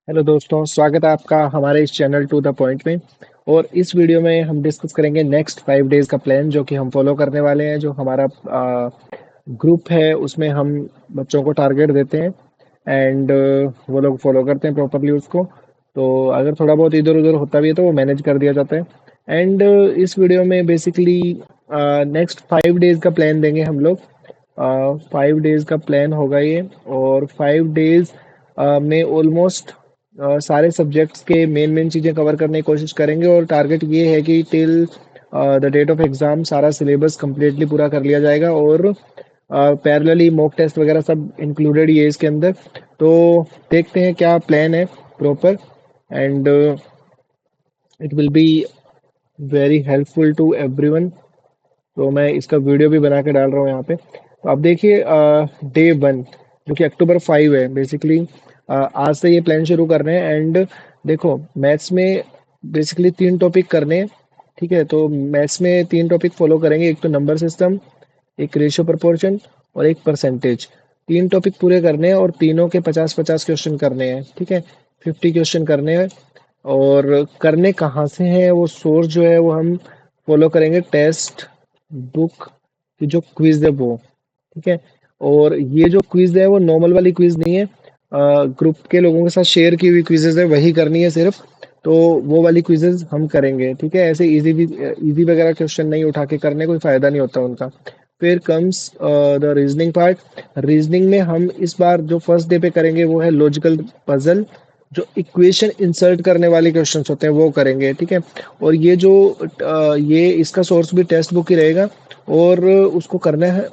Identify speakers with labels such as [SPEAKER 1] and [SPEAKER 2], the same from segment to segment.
[SPEAKER 1] Hello दोस्तों, स्वागत है आपका हमारे इस चैनल टू द पॉइंट में। और इस वीडियो में हम डिस्कस करेंगे नेक्स्ट 5 डेज का प्लान जो कि हम फॉलो करने वाले हैं। जो हमारा ग्रुप है उसमें हम बच्चों को टारगेट देते हैं एंड वो लोग फॉलो करते हैं प्रॉपरली उसको। तो अगर थोड़ा बहुत इधर उधर होता भी है तो वो मैनेज कर दिया जाता है। एंड इस वीडियो में बेसिकली नेक्स्ट 5 डेज का प्लान देंगे हम लोग। 5 डेज का प्लान होगा ये। और 5 डेज में ऑलमोस्ट सारे सब्जेक्ट्स के मेन मेन चीज़ें कवर करने की कोशिश करेंगे। और टारगेट ये है कि till the date of exam सारा सिलेबस कम्प्लीटली पूरा कर लिया जाएगा। और पैरेलली मॉक टेस्ट वगैरह सब इंक्लूडेड ही है इसके अंदर। तो देखते हैं क्या प्लान है proper. And it will be very helpful to everyone. तो मैं इसका वीडियो भी बना के डाल रहा हूँ यहाँ पे। तो आप देखिए, डे 1 जो कि अक्टूबर 5 है बेसिकली। आज से ये प्लान शुरू कर रहे हैं। एंड देखो, मैथ्स में बेसिकली 3 टॉपिक करने हैं। ठीक है, तो मैथ्स में 3 टॉपिक फॉलो करेंगे। एक तो नंबर सिस्टम, एक रेशियो प्रोपोर्शन और एक परसेंटेज। 3 टॉपिक पूरे करने हैं और तीनों के 50-50 क्वेश्चन करने हैं। ठीक है, 50 क्वेश्चन करने हैं। और करने कहाँ से हैं वो सोर्स जो है वो हम फॉलो करेंगे टेस्ट बुक की जो क्विज है वो। ठीक है, और ये जो क्विज है वो नॉर्मल वाली क्विज नहीं है। ग्रुप के लोगों के साथ शेयर की हुई क्विजेज है, वही करनी है सिर्फ। तो वो वाली क्विजेज हम करेंगे। ठीक है, ऐसे इजी वगैरह क्वेश्चन नहीं उठा के करने, कोई फायदा नहीं होता उनका। फिर comes the reasoning part. Reasoning में हम इस बार जो फर्स्ट डे पे करेंगे वो है लॉजिकल पजल। जो इक्वेशन इंसर्ट करने वाले क्वेश्चंस होते हैं वो करेंगे। ठीक है, और ये जो ये इसका सोर्स भी टेक्स्ट बुक ही रहेगा। और उसको करना है,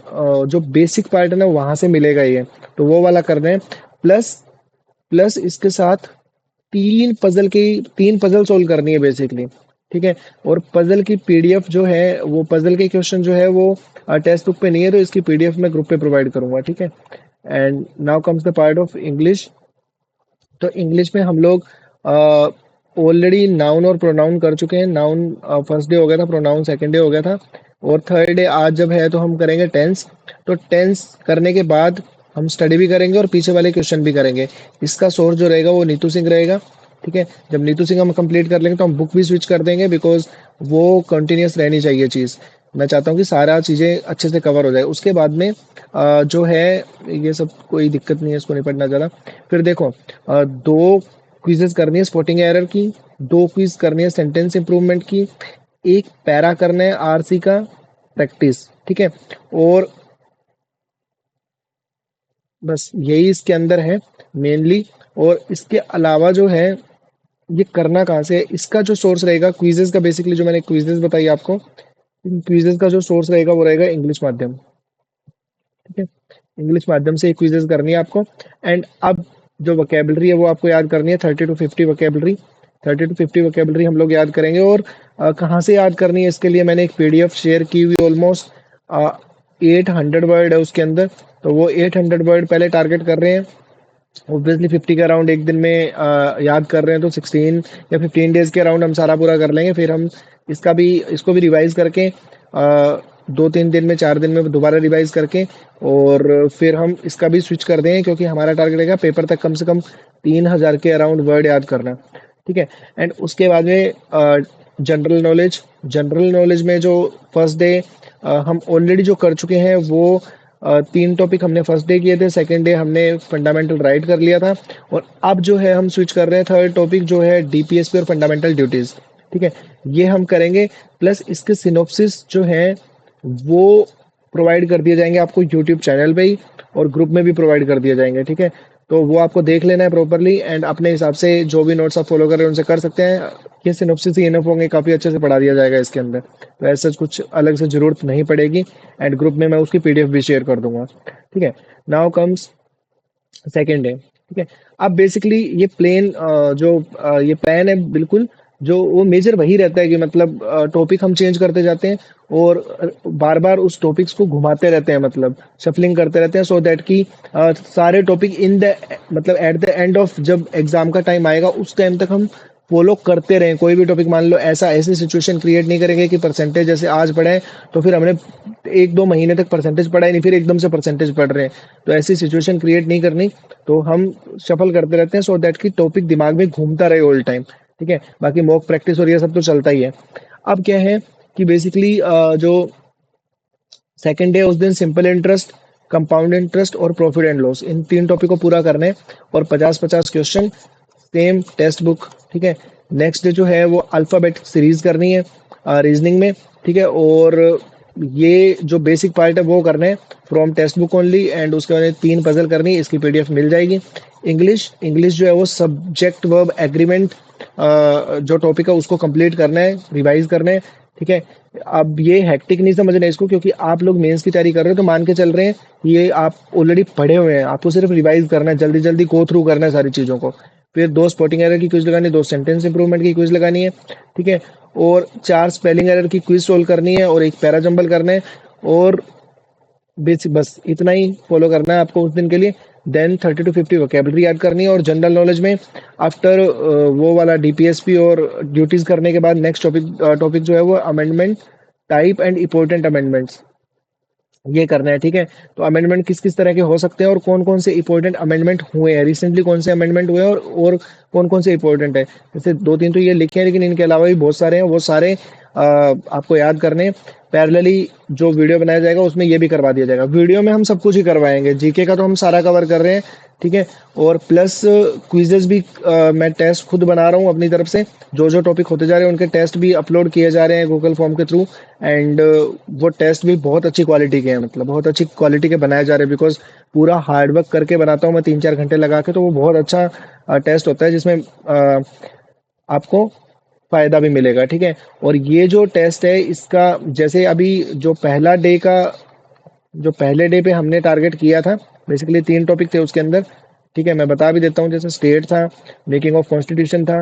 [SPEAKER 1] जो बेसिक पार्ट है ना वहां से मिलेगा ये। तो वो वाला करना है। प्लस प्लस इसके साथ 3 पजल सोल्व करनी है बेसिकली। ठीक है, और पजल की पीडीएफ जो है वो पजल के क्वेश्चन जो है वो टेक्स्ट बुक पे नहीं है, तो इसकी पीडीएफ मैं ग्रुप पे प्रोवाइड करूंगा। ठीक है, and now comes the part of English. तो इंग्लिश में हम लोग ऑलरेडी नाउन और प्रोनाउन कर चुके हैं। नाउन फर्स्ट डे हो गया था, प्रोनाउन सेकंड डे हो गया था। और थर्ड डे आज जब है तो हम करेंगे टेंस। तो टेंस करने के बाद हम स्टडी भी करेंगे और पीछे वाले क्वेश्चन भी करेंगे। इसका सोर्स जो रहेगा वो नीतू सिंह रहेगा। ठीक है, जब नीतू सिंह हम कंप्लीट कर लेंगे तो हम बुक भी स्विच कर देंगे, बिकॉज वो कंटिन्यूस रहनी चाहिए चीज़। मैं चाहता हूँ कि सारा चीज़ें अच्छे से कवर हो जाए। उसके बाद में जो है ये सब कोई दिक्कत नहीं है, इसको निपटना ज़्यादा। फिर देखो, 2 क्विजेज करनी है स्पॉटिंग एरर की, 2 क्विज करनी है सेंटेंस इंप्रूवमेंट की, एक पैरा करना है आरसी का प्रैक्टिस। ठीक है, और बस यही इसके अंदर है मेनली। और इसके अलावा जो है ये करना कहाँ से है, इसका जो सोर्स रहेगा क्विजेज का, बेसिकली जो मैंने क्विजेज बताई आपको, इन क्विजेज का जो सोर्स रहेगा वो रहेगा इंग्लिश माध्यम। ठीक है, इंग्लिश माध्यम से क्विजेज करनी है आपको। एंड अब जो वोकेबलरी है वो आपको याद करनी है, 30 to 50 वोकेबलरी। 30 to 50 वोकेबलरी हम लोग याद करेंगे। और कहाँ से याद करनी है इसके लिए मैंने एक पीडीएफ शेयर की हुई। ऑलमोस्ट 800 वर्ड है उसके अंदर। तो वो 800 वर्ड पहले टारगेट कर रहे हैं। ऑब्वियसली 50 के अराउंड एक दिन में याद कर रहे हैं तो 16 या 15 डेज के अराउंड हम सारा पूरा कर लेंगे। फिर हम इसको भी रिवाइज करके 2-3 दिन में, 4 दिन में दोबारा रिवाइज करके, और फिर हम इसका भी स्विच कर देंगे, क्योंकि हमारा टारगेट रहेगा पेपर तक कम से कम 3000 के अराउंड वर्ड याद करना। ठीक है, एंड उसके बाद में जनरल नॉलेज में जो फर्स्ट डे हम ऑलरेडी जो कर चुके हैं वो 3 टॉपिक हमने फर्स्ट डे किए थे, सेकंड डे हमने फंडामेंटल राइट कर लिया था। और अब जो है हम स्विच कर रहे हैं थर्ड टॉपिक जो है डीपीएसपी और फंडामेंटल ड्यूटीज। ठीक है, ये हम करेंगे। प्लस इसके सिनॉप्सिस जो है वो प्रोवाइड कर दिए जाएंगे आपको यूट्यूब चैनल पे ही, और ग्रुप में भी प्रोवाइड कर दिए जाएंगे। ठीक है, तो वो आपको देख लेना है प्रॉपरली एंड अपने हिसाब से जो भी नोट्स आप फॉलो कर रहे हैं उनसे कर सकते हैं। ये सिनॉप्सिस ही इनफ होंगे, काफ़ी अच्छे से पढ़ा दिया जाएगा इसके अंदर। तो ऐसा कुछ अलग से जरूरत नहीं पड़ेगी। एंड ग्रुप में मैं उसकी पीडीएफ भी शेयर कर दूंगा। ठीक है, नाउ कम्स सेकेंड डे। ठीक है, अब बेसिकली ये ये प्लान है बिल्कुल। जो वो मेजर वही रहता है कि मतलब टॉपिक हम चेंज करते जाते हैं और बार बार उस टॉपिक्स को घुमाते रहते हैं, मतलब शफलिंग करते रहते हैं, सो दैट कि सारे टॉपिक इन द मतलब एट द एंड ऑफ जब एग्जाम का टाइम आएगा उस टाइम तक हम फॉलो करते रहें। कोई भी टॉपिक मान लो ऐसी सिचुएशन क्रिएट नहीं करेंगे कि परसेंटेज जैसे आज पढ़े तो फिर हमने 1-2 महीने तक परसेंटेज पढ़ा ही नहीं, फिर एकदम से परसेंटेज पढ़ रहे हैं, तो ऐसी सिचुएशन क्रिएट नहीं करनी। तो हम शफल करते रहते हैं सो दैट कि टॉपिक दिमाग में घूमता रहे ऑल टाइम, ठीक है। बाकी मॉक प्रैक्टिस और ये सब तो चलता ही है। अब क्या है कि बेसिकली जो सेकंड डे उस दिन सिंपल इंटरेस्ट, कंपाउंड इंटरेस्ट और profit and loss, in 3 topic को पूरा करना है और 50-50 क्वेश्चन सेम टेक्स्ट बुक, ठीक है। नेक्स्ट डे जो है वो अल्फाबेट सीरीज करनी है रीजनिंग में, ठीक है। और ये जो बेसिक पार्ट है वो करना है from text book only, and उसके बाद 3 पजल करनी है, इसकी पीडीएफ मिल जाएगी। इंग्लिश इंग्लिश जो है वो सब्जेक्ट वर्ब एग्रीमेंट जो टॉपिक है उसको कंप्लीट करना है, रिवाइज करना है, ठीक है। अब ये हेक्टिक नहीं समझना है इसको, क्योंकि आप लोग मेंस की तैयारी कर रहे हो तो मान के चल रहे हैं ये आप ऑलरेडी पढ़े हुए हैं, आपको सिर्फ रिवाइज करना है, जल्दी जल्दी गो थ्रू करना है सारी चीज़ों को। फिर 2 स्पॉटिंग एरर की क्विज लगानी है, 2 सेंटेंस इंप्रूवमेंट की क्विज लगानी है, ठीक है। और 4 स्पेलिंग एरर की क्विज सोल्व करनी है और एक पैरा जंबल करना है, और बेसिक बस इतना ही फॉलो करना है आपको उस दिन के लिए। देन 30 to 50 वोकेबलरी याद करनी है, और जनरल नॉलेज में आफ्टर वो वाला डीपीएसपी और ड्यूटीज करने के बाद नेक्स्ट टॉपिक जो है वो amendment type and important amendments, ये करना है, ठीक है। तो अमेंडमेंट किस किस तरह के हो सकते हैं और कौन कौन से इंपॉर्टेंट अमेंडमेंट हुए हैं, रिसेंटली कौन से अमेंडमेंट हुए हैं, और कौन कौन से इंपॉर्टेंट है। जैसे 2-3 तो ये लिखे हैं, लेकिन इनके अलावा भी बहुत सारे हैं, वो सारे आपको याद करने हैं। पैरेलली जो वीडियो बनाया जाएगा उसमें ये भी करवा दिया जाएगा। वीडियो में हम सब कुछ ही करवाएंगे, जीके का तो हम सारा कवर कर रहे हैं, ठीक है। और प्लस क्विजेस भी मैं टेस्ट खुद बना रहा हूँ अपनी तरफ से, जो जो टॉपिक होते जा रहे हैं उनके टेस्ट भी अपलोड किए जा रहे हैं गूगल फॉर्म के थ्रू, एंड वो टेस्ट भी बहुत अच्छी क्वालिटी के हैं, मतलब बहुत अच्छी क्वालिटी के बनाए जा रहे हैं, बिकॉज पूरा हार्डवर्क करके बनाता हूँ मैं 3-4 घंटे लगा के, तो वो बहुत अच्छा टेस्ट होता है जिसमें आपको फायदा भी मिलेगा, ठीक है। और ये जो टेस्ट है इसका, जैसे अभी जो पहला डे का, जो पहले डे पे हमने टारगेट किया था, बेसिकली 3 टॉपिक थे उसके अंदर, ठीक है। मैं बता भी देता हूँ, जैसे स्टेट था, मेकिंग ऑफ कॉन्स्टिट्यूशन था,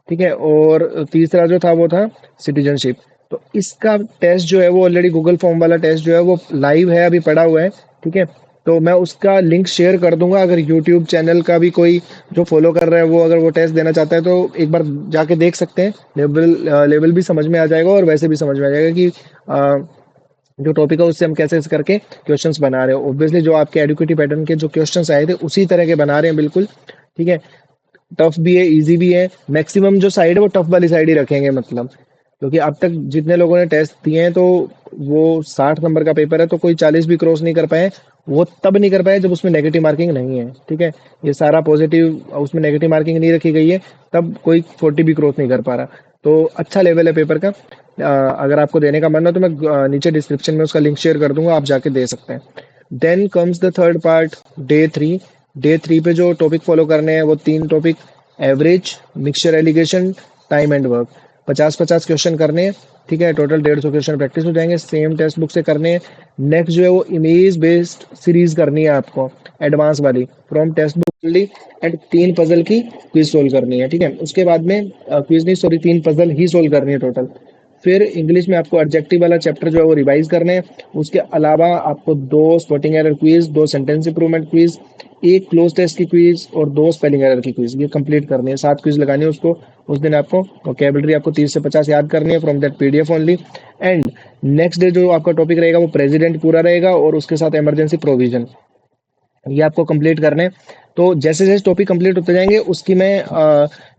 [SPEAKER 1] ठीक है। और तीसरा जो था वो था सिटीजनशिप। तो इसका टेस्ट जो है वो ऑलरेडी गूगल फॉर्म वाला टेस्ट जो है वो लाइव है, अभी पड़ा हुआ है, ठीक है। तो मैं उसका लिंक शेयर कर दूंगा, अगर यूट्यूब चैनल का भी कोई जो फॉलो कर रहा है वो अगर वो टेस्ट देना चाहता है तो एक बार जाके देख सकते हैं। लेवल भी समझ में आ जाएगा और वैसे भी समझ में आ जाएगा कि जो टॉपिक है उससे हम कैसे कैसे करके क्वेश्चंस बना रहे हो। ऑब्वियसली जो आपके एडुकेटिव पैटर्न के जो क्वेश्चंस आए थे उसी तरह के बना रहे हैं बिल्कुल, ठीक है। टफ भी है, इजी भी है, मैक्सिमम जो साइड है वो टफ वाली साइड ही रखेंगे, मतलब क्योंकि अब तक जितने लोगों ने टेस्ट दिए हैं तो वो 60 नंबर का पेपर है, तो कोई 40 भी क्रॉस नहीं कर पाए। वो तब नहीं कर पाए जब उसमें नेगेटिव मार्किंग नहीं है, ठीक है। ये सारा पॉजिटिव, उसमें नेगेटिव मार्किंग नहीं रखी गई है, तब कोई 40 भी क्रॉस नहीं कर पा रहा। तो अच्छा लेवल है पेपर का। अगर आपको देने का मन है तो मैं नीचे डिस्क्रिप्शन में उसका लिंक शेयर कर दूंगा, आप जाके दे सकते हैं। Then comes the third part, day 3। Day 3 पे जो टॉपिक फॉलो करने हैं वो 3 topic, average, mixture alligation, time and work, 50-50 question करने हैं, ठीक है। टोटल 150 क्वेश्चन प्रैक्टिस हो जाएंगे, सेम टेक्स्ट बुक से करने हैं। नेक्स्ट जो है वो इमेज बेस्ड सीरीज करनी है आपको, एडवांस वाली, from text book only, and 3 puzzle की क्विज सोल्व करनी है, ठीक है। उसके बाद में क्विज नहीं, सॉरी, 3 पजल ही सोल्व करनी है टोटल। फिर इंग्लिश में आपको एडजेक्टिव वाला चैप्टर जो है वो रिवाइज करने हैं। उसके अलावा आपको 2 spotting error quiz, 2 sentence improvement quiz, 1 cloze test की क्विज और 2 स्पेलिंग एरर की क्विज, ये कंप्लीट करनी है। 7 क्विज लगानी है उसको उस दिन आपको। वोकेबलरी आपको 30 से 50 याद करनी है from that PDF only. And next day जो आपका टॉपिक रहेगा वो प्रेसिडेंट पूरा रहेगा और उसके साथ इमरजेंसी प्रोविजन, ये आपको कंप्लीट करने हैं। तो जैसे जैसे टॉपिक कंप्लीट होते जाएंगे उसकी मैं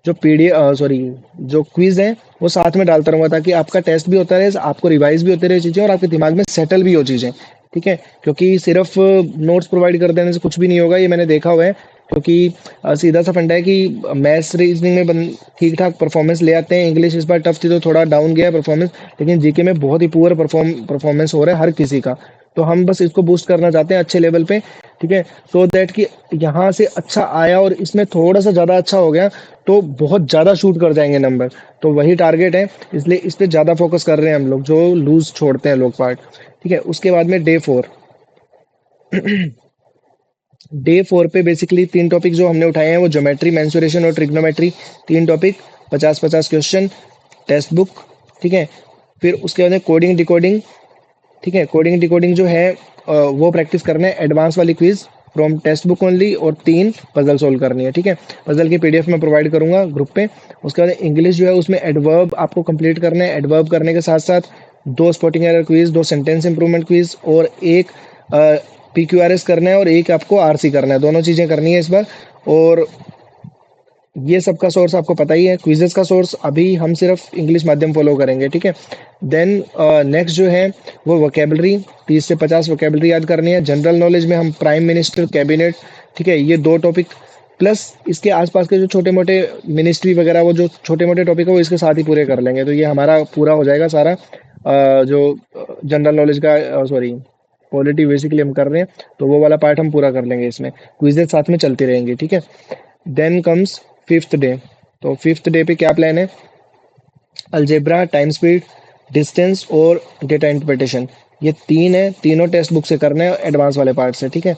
[SPEAKER 1] जो पीडीएफ, सॉरी, जो क्विज है वो साथ में डालता रहूंगा, ताकि आपका टेस्ट भी होता रहे, आपको रिवाइज भी होते रहे चीज़ें और आपके दिमाग में सेटल भी हो चीज़ें, ठीक है। क्योंकि सिर्फ नोट्स प्रोवाइड कर देने से कुछ भी नहीं होगा, ये मैंने देखा हुआ है। क्योंकि सीधा सा फंडा है कि मैथ्स रीजनिंग में ठीक ठाक परफॉर्मेंस ले आते हैं, इंग्लिश इस बार टफ थी तो थोड़ा डाउन गया परफॉर्मेंस, लेकिन जीके में बहुत ही पुअर परफॉर्मेंस हो रहा है हर किसी का। तो हम बस इसको बूस्ट करना चाहते हैं अच्छे लेवल पे, ठीक है। सो दैट कि यहाँ से अच्छा आया और इसमें थोड़ा सा ज़्यादा अच्छा हो गया तो बहुत ज़्यादा शूट कर जाएंगे नंबर। तो वही टारगेट है, इसलिए इस पर ज़्यादा फोकस कर रहे हैं हम लोग, जो लूज छोड़ते हैं लोग पार्ट, ठीक है। उसके बाद में डे 4, डे 4 पे बेसिकली 3 टॉपिक जो हमने उठाए हैं वो ज्योमेट्री, मेंसुरेशन और trigonometry, 3 topic, 50-50 question, text book, ठीक है। फिर उसके बाद में कोडिंग डिकोडिंग, ठीक है। कोडिंग डिकोडिंग जो है वो प्रैक्टिस करना है, एडवांस वाली quiz, from text book only और 3 पजल सोल्व करनी है। ठीक है, पजल की पीडीएफ मैं प्रोवाइड करूंगा ग्रुप पे। उसके बाद इंग्लिश जो है उसमें एडवर्ब आपको कंप्लीट करना है। एडवर्ब करने के साथ साथ 2 spotting error quiz, 2 sentence improvement quiz और एक PQRS करना है और एक आपको RC करना है। दोनों चीजें करनी है इस बार। और ये सबका सोर्स आपको पता ही है। क्विजेस का सोर्स अभी हम सिर्फ इंग्लिश माध्यम फॉलो करेंगे। ठीक है, देन नेक्स्ट जो है वो वोकेबलरी, 30 से 50 वोकेबलरी याद करनी है। जनरल नॉलेज में हम प्राइम मिनिस्टर, कैबिनेट, ठीक है, ये 2 टॉपिक प्लस इसके आसपास के जो छोटे मोटे मिनिस्ट्री वगैरह वो जो छोटे मोटे टॉपिक है वो इसके साथ ही पूरे कर लेंगे। तो ये हमारा पूरा हो जाएगा सारा जो जनरल नॉलेज का, सॉरी पॉलिटी बेसिकली हम कर रहे हैं, तो वो वाला पार्ट हम पूरा कर लेंगे इसमें। क्विजेस साथ में चलती रहेंगी। ठीक है, देन कम्स 5th डे। तो 5th डे पे क्या प्लान है? अलजेब्रा, टाइम स्पीड, डिस्टेंस और डेटा इंटरप्रिटेशन, ये 3 है। तीनों टेक्स्ट बुक से करना है एडवांस वाले पार्ट से। ठीक है,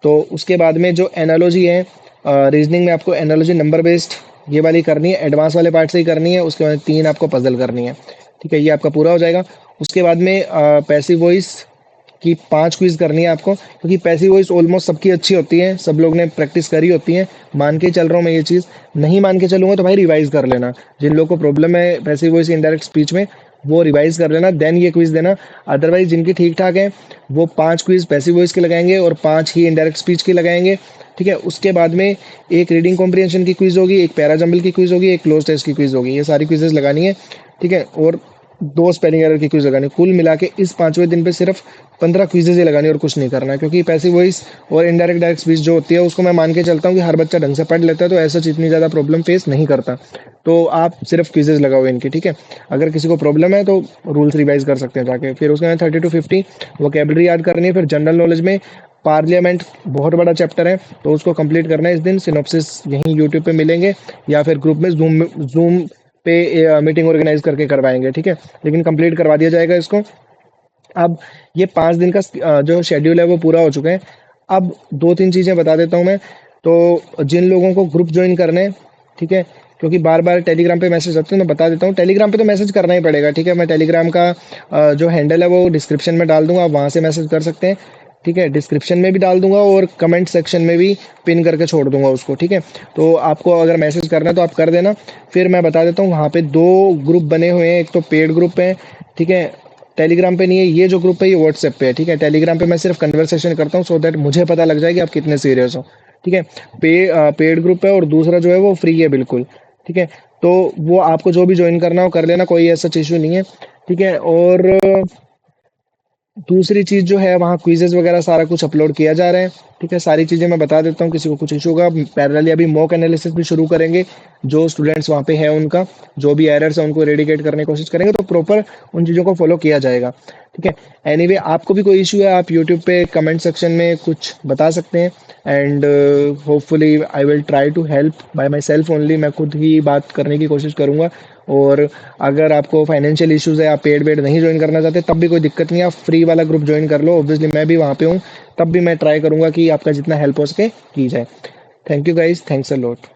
[SPEAKER 1] तो उसके बाद में जो एनालॉजी है, रीजनिंग में आपको एनालॉजी नंबर बेस्ड ये वाली करनी है, एडवांस वाले पार्ट से ही करनी है। उसके बाद 3 आपको पजल करनी है। ठीक है, ये आपका पूरा हो जाएगा। उसके बाद में पैसिव वॉइस की 5 क्विज करनी है आपको, क्योंकि पैसिव वॉइस ऑलमोस्ट सबकी अच्छी होती है, सब लोग ने प्रैक्टिस करी होती है। मान के चल रहा हूँ मैं ये चीज़, नहीं मान के चलूंगा तो भाई रिवाइज कर लेना। जिन लोगों को प्रॉब्लम है पैसिव वॉइस इनडायरेक्ट स्पीच में वो रिवाइज कर लेना, देन ये क्विज देना। अदरवाइज जिनकी ठीक ठाक है वो 5 क्विज पैसिव वॉइस के लगाएंगे और 5 ही इनडायरेक्ट स्पीच के लगाएंगे। ठीक है, उसके बाद में एक रीडिंग कॉम्प्रिहेंशन की क्विज होगी, एक पैराजम्बल की क्विज होगी, एक क्लोज टेस्ट की क्विज होगी। ये सारी क्विजेस लगानी है। ठीक है, और 2 स्पेलिंग एरर की क्विज लगानी। कुल मिला के इस 5वें दिन पे सिर्फ 15 क्विजेज ही लगानी और कुछ नहीं करना है, क्योंकि पैसिव वॉइस और इनडायरेक्ट डायरेक्ट स्पीच जो होती है उसको मैं मान के चलता हूँ कि हर बच्चा ढंग से पढ़ लेता है, तो ऐसा इतनी ज़्यादा प्रॉब्लम फेस नहीं करता। तो आप सिर्फ क्विजेज लगाओ इनकी। ठीक है, अगर किसी को प्रॉब्लम है तो रूल्स रिवाइज कर सकते हैं जाके। फिर उसके बाद 30 to 50 वोकेबलरी याद करनी है। फिर जनरल नॉलेज में पार्लियामेंट बहुत बड़ा चैप्टर है, तो उसको कंप्लीट करना है इस दिन। सिनॉप्सिस यहीं यूट्यूब पे मिलेंगे या फिर ग्रुप में जूम पे मीटिंग ऑर्गेनाइज करके करवाएंगे। ठीक है, लेकिन कंप्लीट करवा दिया जाएगा इसको। अब ये 5 दिन का जो शेड्यूल है वो पूरा हो चुका है। अब 2-3 चीज़ें बता देता हूँ मैं। तो जिन लोगों को ग्रुप ज्वाइन करने हैं, ठीक है, क्योंकि बार बार टेलीग्राम पे मैसेज आते हैं, मैं बता देता हूँ। टेलीग्राम पे तो मैसेज करना ही पड़ेगा। ठीक है, मैं टेलीग्राम का जो हैंडल है वो डिस्क्रिप्शन में डाल दूंगा, आप वहाँ से मैसेज कर सकते हैं। ठीक है, डिस्क्रिप्शन में भी डाल दूंगा और कमेंट सेक्शन में भी पिन करके छोड़ दूंगा उसको। ठीक है, तो आपको अगर मैसेज करना है तो आप कर देना। फिर मैं बता देता हूँ, वहाँ पे 2 ग्रुप बने हुए हैं। एक तो पेड ग्रुप है, ठीक है, टेलीग्राम पे नहीं है। ये जो ग्रुप है ये व्हाट्सएप पे है। ठीक है, टेलीग्राम पे मैं सिर्फ कन्वर्सेशन करता हूँ, सो दैट मुझे पता लग जाए कि आप कितने सीरियस हो। ठीक है, पेड ग्रुप है और दूसरा जो है वो फ्री है बिल्कुल। ठीक है, तो वो आपको जो भी ज्वाइन करना हो कर लेना, कोई ऐसा इशू नहीं है। ठीक है, और दूसरी चीज़ जो है वहाँ क्विजेज वगैरह सारा कुछ अपलोड किया जा रहा है। ठीक है, सारी चीज़ें मैं बता देता हूँ, किसी को कुछ इशू होगा। पैरेलली अभी मॉक एनालिसिस भी शुरू करेंगे, जो स्टूडेंट्स वहाँ पे हैं उनका जो भी एरर्स है उनको रेडिकेट करने की कोशिश करेंगे, तो प्रॉपर उन चीज़ों को फॉलो किया जाएगा। ठीक है, एनीवे आपको भी कोई इशू है आप यूट्यूब पे कमेंट सेक्शन में कुछ बता सकते हैं, and hopefully I will try to help by myself only. मैं खुद ही बात करने की कोशिश करूँगा। और अगर आपको फाइनेंशियल इश्यूज है, आप पेड वेड नहीं ज्वाइन करना चाहते, तब भी कोई दिक्कत नहीं है, आप फ्री वाला ग्रुप ज्वाइन कर लो। ऑब्वियसली मैं भी वहाँ पे हूँ, तब भी मैं ट्राई करूँगा कि आपका जितना हेल्प हो सके की जाए। Thank you guys, thanks a lot.